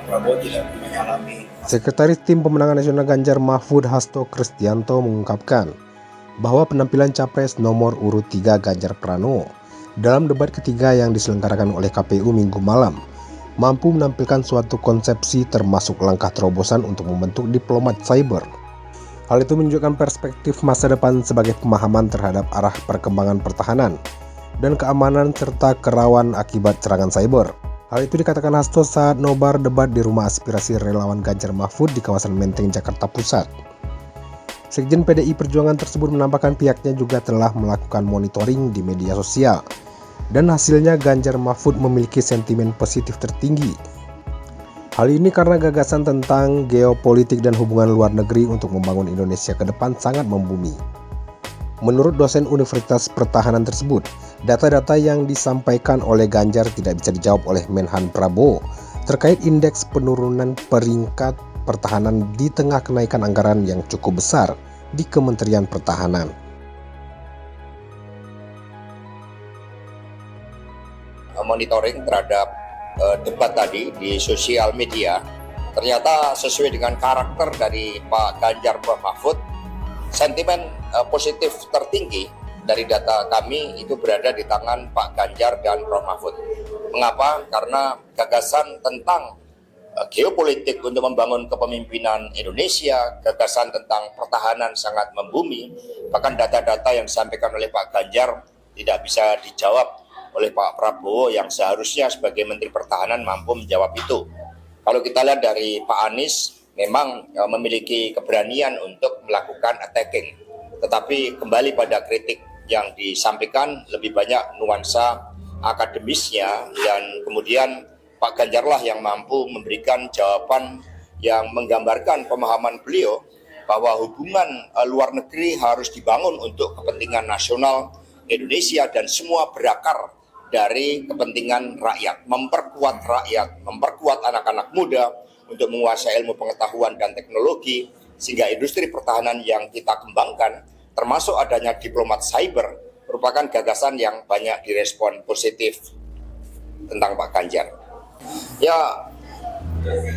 Prabowo tidak menyalami. Sekretaris Tim Pemenangan Nasional Ganjar Mahfud Hasto Kristianto mengungkapkan bahwa penampilan Capres nomor urut 3 Ganjar Pranowo dalam debat ketiga yang diselenggarakan oleh KPU Minggu malam mampu menampilkan suatu konsepsi termasuk langkah terobosan untuk membentuk diplomat cyber. Hal itu menunjukkan perspektif masa depan sebagai pemahaman terhadap arah perkembangan pertahanan dan keamanan serta kerawan akibat serangan cyber. Hal itu dikatakan Hasto saat nobar debat di rumah aspirasi relawan Ganjar Mahfud di kawasan Menteng, Jakarta Pusat. Sekjen PDI Perjuangan tersebut menambahkan pihaknya juga telah melakukan monitoring di media sosial dan hasilnya Ganjar Mahfud memiliki sentimen positif tertinggi. Hal ini karena gagasan tentang geopolitik dan hubungan luar negeri untuk membangun Indonesia ke depan sangat membumi. Menurut dosen Universitas Pertahanan tersebut, data-data yang disampaikan oleh Ganjar tidak bisa dijawab oleh Menhan Prabowo terkait indeks penurunan peringkat pertahanan di tengah kenaikan anggaran yang cukup besar di Kementerian Pertahanan. Monitoring terhadap debat tadi di sosial media, ternyata sesuai dengan karakter dari Pak Ganjar Mahfud, sentimen positif tertinggi dari data kami itu berada di tangan Pak Ganjar dan Prof. Mahfud. Mengapa? Karena gagasan tentang geopolitik untuk membangun kepemimpinan Indonesia, gagasan tentang pertahanan sangat membumi, bahkan data-data yang disampaikan oleh Pak Ganjar tidak bisa dijawab oleh Pak Prabowo yang seharusnya sebagai Menteri Pertahanan mampu menjawab itu. Kalau kita lihat dari Pak Anies, memang memiliki keberanian untuk melakukan attacking. Tetapi kembali pada kritik yang disampaikan lebih banyak nuansa akademisnya, dan kemudian Pak Ganjarlah yang mampu memberikan jawaban yang menggambarkan pemahaman beliau bahwa hubungan luar negeri harus dibangun untuk kepentingan nasional Indonesia dan semua berakar dari kepentingan rakyat, memperkuat anak-anak muda untuk menguasai ilmu pengetahuan dan teknologi, sehingga industri pertahanan yang kita kembangkan, termasuk adanya diplomat cyber, merupakan gagasan yang banyak direspon positif tentang Pak Ganjar. Ya,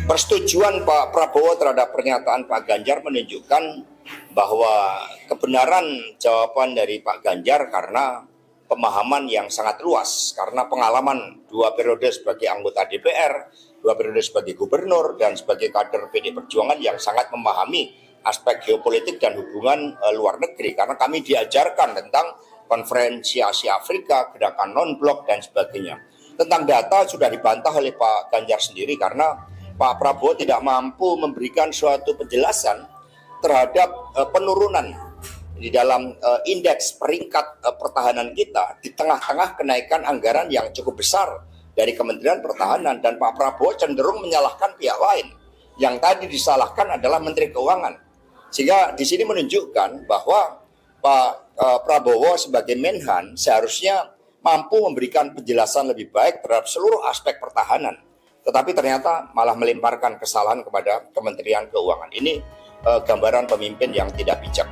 persetujuan Pak Prabowo terhadap pernyataan Pak Ganjar menunjukkan bahwa kebenaran jawaban dari Pak Ganjar karena pemahaman yang sangat luas, karena pengalaman 2 periode sebagai anggota DPR, 2 periode sebagai gubernur, dan sebagai kader PD Perjuangan yang sangat memahami aspek geopolitik dan hubungan luar negeri. Karena kami diajarkan tentang konferensi Asia Afrika, gerakan non-blok, dan sebagainya. Tentang data sudah dibantah oleh Pak Ganjar sendiri karena Pak Prabowo tidak mampu memberikan suatu penjelasan terhadap penurunan di dalam indeks peringkat pertahanan kita di tengah-tengah kenaikan anggaran yang cukup besar dari Kementerian Pertahanan, dan Pak Prabowo cenderung menyalahkan pihak lain. Yang tadi disalahkan adalah Menteri Keuangan. Sehingga di sini menunjukkan bahwa Pak Prabowo sebagai Menhan seharusnya mampu memberikan penjelasan lebih baik terhadap seluruh aspek pertahanan. Tetapi ternyata malah melemparkan kesalahan kepada Kementerian Keuangan. Ini gambaran pemimpin yang tidak bijak.